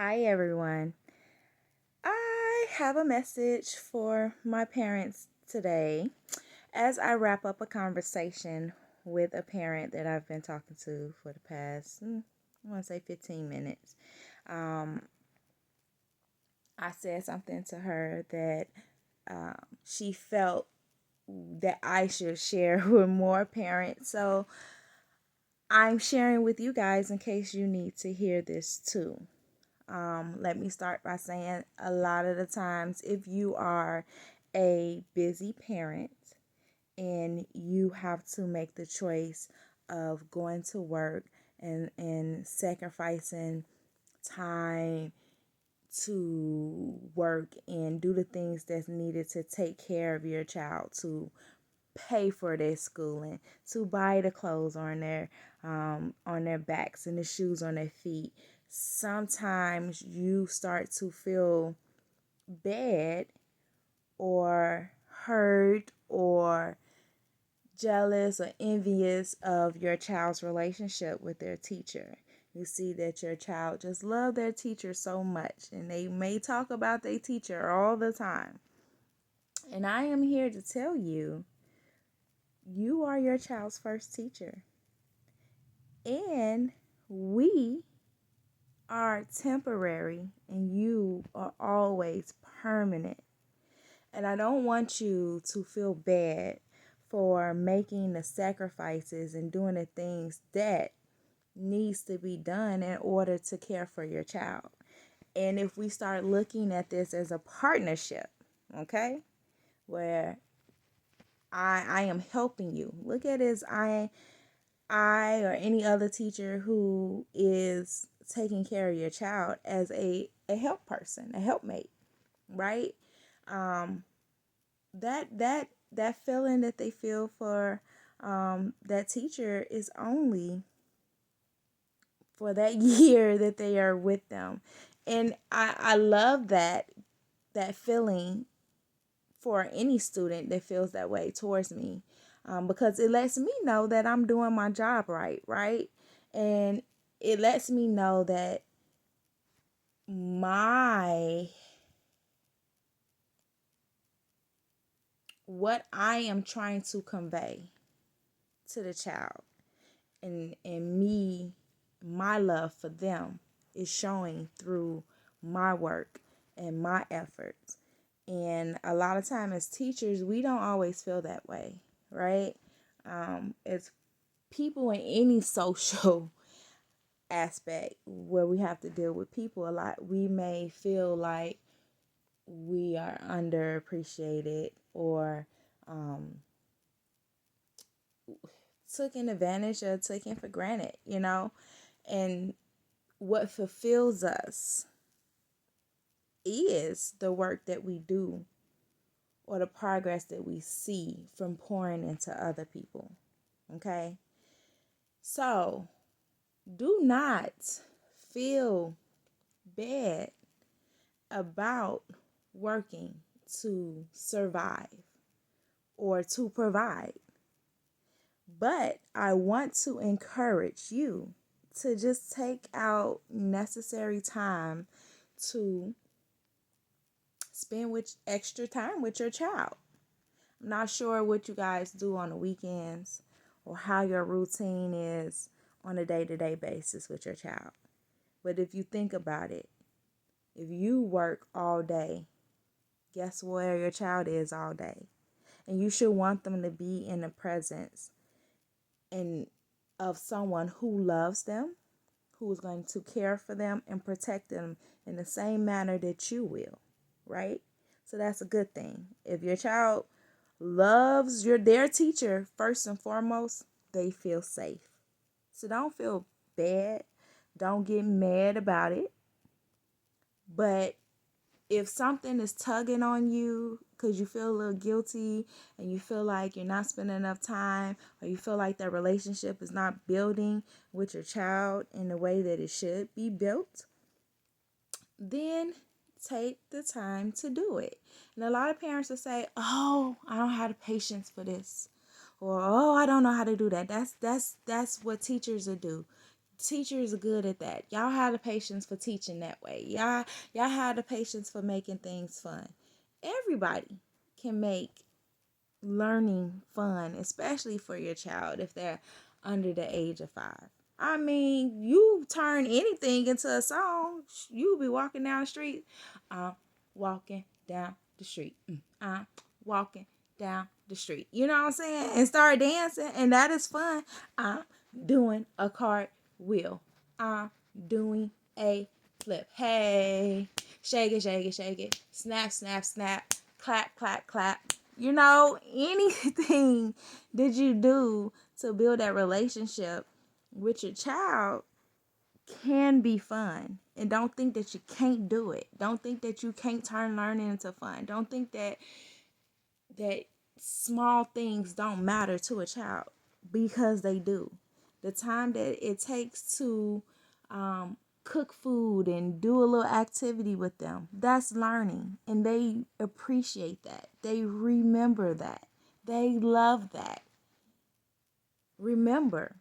Hi, everyone. I have a message for my parents today as I wrap up a conversation with a parent that I've been talking to for the past, I want to say 15 minutes. Um, I said something to her that she felt that I should share with more parents. So I'm sharing with you guys in case you need to hear this too. Let me start by saying a lot of the times, if you are a busy parent and you have to make the choice of going to work and sacrificing time to work and do the things that's needed to take care of your child, to pay for their schooling, to buy the clothes on their backs and the shoes on their feet. Sometimes you start to feel bad or hurt or jealous or envious of your child's relationship with their teacher. You see that your child just love their teacher so much, and they may talk about their teacher all the time. And I am here to tell you, you are your child's first teacher. And we are temporary and you are always permanent. And I don't want you to feel bad for making the sacrifices and doing the things that needs to be done in order to care for your child. And if we start looking at this as a partnership, okay, where I am helping you. Look at it as I or any other teacher who is taking care of your child as a help person, a helpmate, right? Um, that feeling that they feel for that teacher is only for that year that they are with them. And I love that feeling for any student that feels that way towards me, because it lets me know that I'm doing my job right? And it lets me know that my what I am trying to convey to the child and me, my love for them is showing through my work and my efforts. And a lot of time as teachers, we don't always feel that way, right? As people in any social aspect where we have to deal with people a lot, we may feel like we are underappreciated or um, taken advantage of, taken for granted. And what fulfills us is the work that we do or the progress that we see from pouring into other people. Okay? So do not feel bad about working to survive or to provide. But I want to encourage you to just take out necessary time to spend with extra time with your child. I'm not sure what you guys do on the weekends or how your routine is on a day-to-day basis with your child. But if you think about it, if you work all day, guess where your child is all day? And you should want them to be in the presence and of someone who loves them, who is going to care for them and protect them in the same manner that you will, right? So that's a good thing. If your child loves their teacher first and foremost, they feel safe. So don't feel bad. Don't get mad about it. But if something is tugging on you because you feel a little guilty and you feel like you're not spending enough time, or you feel like that relationship is not building with your child in the way that it should be built, then take the time to do it. And a lot of parents will say, "Oh, I don't have the patience for this," or "Oh, I don't know how to do that." That's what teachers will do. Teachers are good at that. Y'all have the patience for teaching that way. Y'all have the patience for making things fun. Everybody can make learning fun, especially for your child if they're under the age of 5. I mean, you turn anything into a song. You'll be walking down the street. I'm walking down the street. I'm walking down the street. You know what I'm saying? And start dancing, and that is fun. I'm doing a cartwheel. I'm doing a flip. Hey, shake it, shake it, shake it. Snap, snap, snap. Clap, clap, clap. You know, anything that you do to build that relationship with your child can be fun. And don't think that you can't do it. Don't think that you can't turn learning into fun. Don't think that small things don't matter to a child, because they do. The time that it takes to cook food and do a little activity with them, that's learning, and they appreciate that. They remember that. They love that. Remember,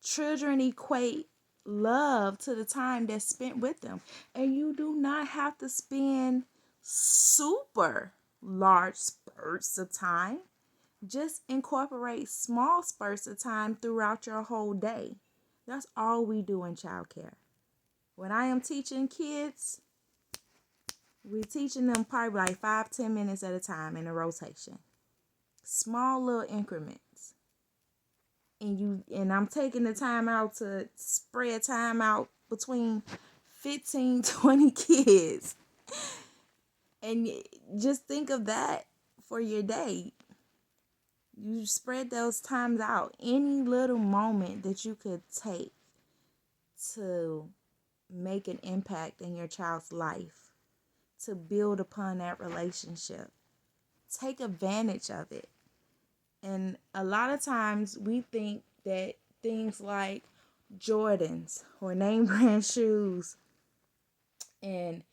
children equate love to the time that's spent with them, and you do not have to spend super large spurts of time. Just incorporate small spurts of time throughout your whole day. That's all we do in childcare. When I am teaching kids, we're teaching them probably like 5-10 minutes at a time in a rotation. Small little increments. And I'm taking the time out to spread time out between 15-20 kids. And just think of that for your day. You spread those times out. Any little moment that you could take to make an impact in your child's life, to build upon that relationship, take advantage of it. And a lot of times we think that things like Jordans or name brand shoes and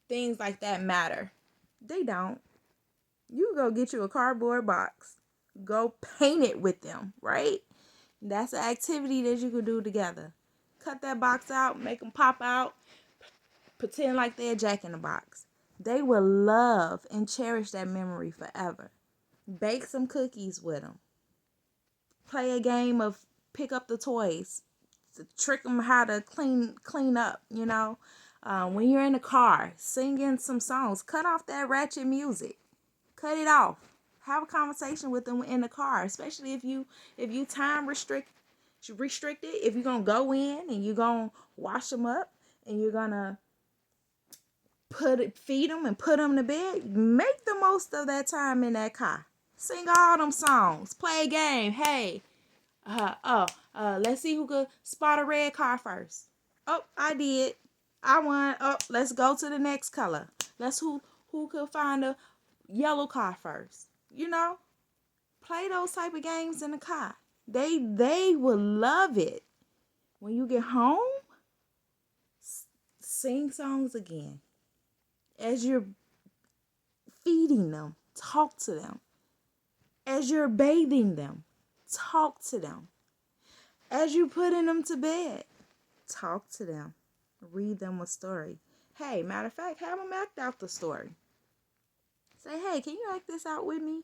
things like that matter. They don't. You go get you a cardboard box. Go paint it with them, right? That's an activity that you could do together. Cut that box out, make them pop out, pretend like they're Jack in the Box. They will love and cherish that memory forever. Bake some cookies with them. Play a game of pick up the toys. To trick them how to clean up, you know. When you're in the car, singing some songs. Cut off that ratchet music. Cut it off. Have a conversation with them in the car, especially if you time restricted. If you're gonna go in and you're gonna wash them up and you're gonna feed them and put them to bed, make the most of that time in that car. Sing all them songs. Play a game. Hey, let's see who could spot a red car first. Oh, I did. I won. Oh, let's go to the next color. Let's who could find a yellow car first. You know, play those type of games in the car. They will love it. When you get home, sing songs again. As you're feeding them, talk to them. As you're bathing them, talk to them. As you're putting them to bed, talk to them. Read them a story. Hey, matter of fact, have them act out the story. Say, hey, can you act this out with me?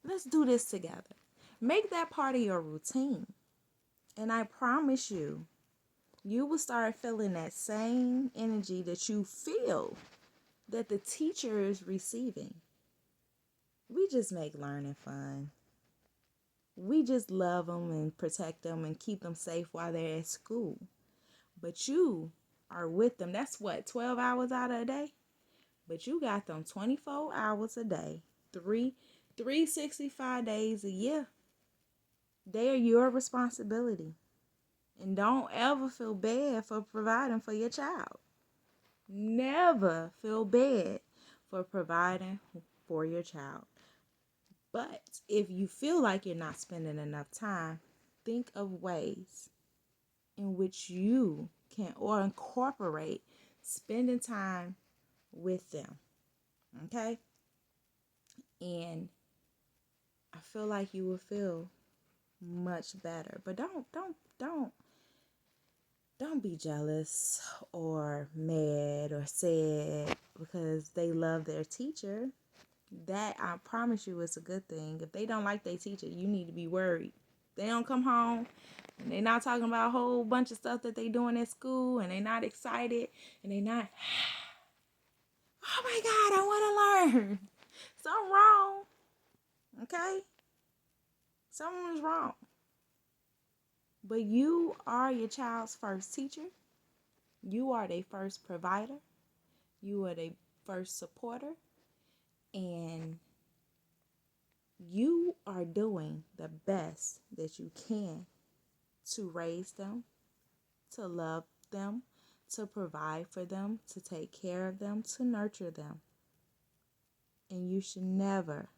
Let's do this together. Make that part of your routine. And I promise you, you will start feeling that same energy that you feel that the teacher is receiving. We just make learning fun. We just love them and protect them and keep them safe while they're at school. But you are with them. That's what, 12 hours out of a day? But you got them 24 hours a day, 365 days a year. They are your responsibility. And don't ever feel bad for providing for your child. Never feel bad for providing for your child. But if you feel like you're not spending enough time, think of ways in which you can or incorporate spending time with them. Okay? And I feel like you will feel much better. But don't don't be jealous or mad or sad because they love their teacher. That, I promise you, is a good thing. If they don't like their teacher, you need to be worried. They don't come home and they're not talking about a whole bunch of stuff that they doing at school, and they're not excited, and they're not, oh my God, I want to learn. Something wrong. Okay? Something is wrong. But you are your child's first teacher. You are their first provider. You are their first supporter. And you are doing the best that you can to raise them, to love them, to provide for them, to take care of them, to nurture them. And you should never,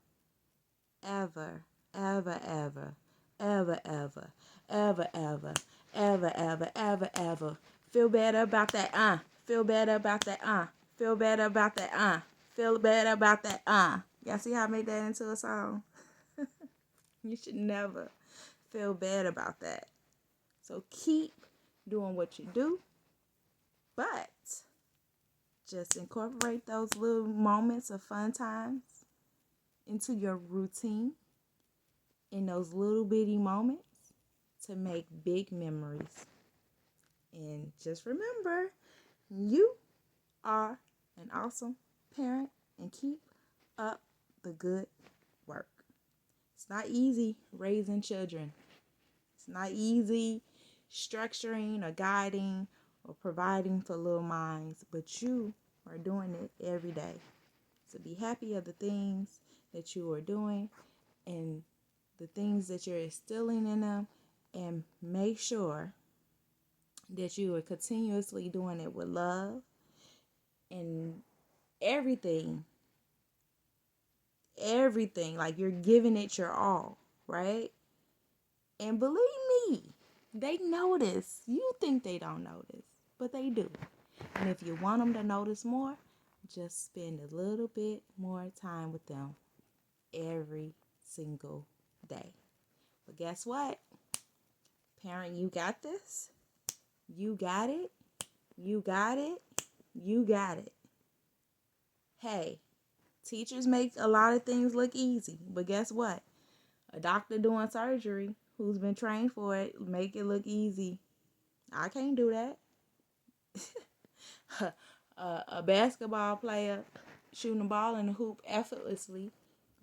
ever, ever, ever, ever, ever, ever, ever, ever, ever, ever, ever feel better about that, feel better about that, feel better about that, feel better about that, Y'all see how I made that into a song? You should never feel bad about that. So keep doing what you do, but just incorporate those little moments of fun times into your routine in those little bitty moments to make big memories. And just remember, you are an awesome parent, and keep up the good work. It's not easy raising children. It's not easy structuring or guiding or providing for little minds, but you are doing it every day. So be happy of the things that you are doing and the things that you're instilling in them, and make sure that you are continuously doing it with love and everything, like you're giving it your all, right? And believe me, they notice. You think they don't notice, but they do. And if you want them to notice more, just spend a little bit more time with them every single day. But guess what? Parent, you got this. You got it. You got it. You got it. Hey, teachers make a lot of things look easy, but guess what? A doctor doing surgery who's been trained for it make it look easy. I can't do that. A basketball player shooting a ball in the hoop effortlessly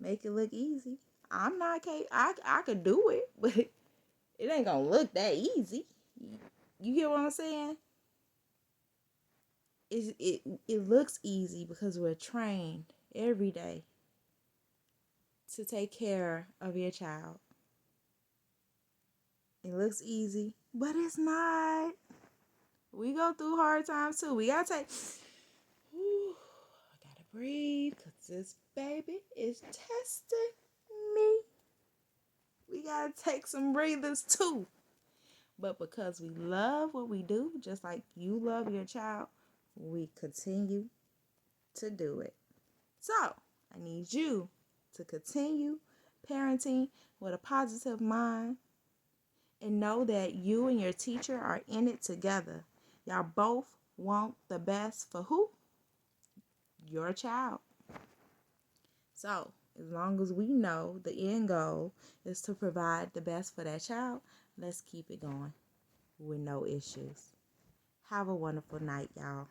make it look easy. I'm not capable. I could do it, but it ain't gonna look that easy. You get what I'm saying? It looks easy because we're trained every day to take care of your child. It looks easy, but it's not. We go through hard times too. We gotta take. Whew, I gotta breathe because this baby is testing me. We gotta take some breathers too. But because we love what we do, just like you love your child, we continue to do it. So, I need you to continue parenting with a positive mind and know that you and your teacher are in it together. Y'all both want the best for who? Your child. So, as long as we know the end goal is to provide the best for that child, let's keep it going with no issues. Have a wonderful night, y'all.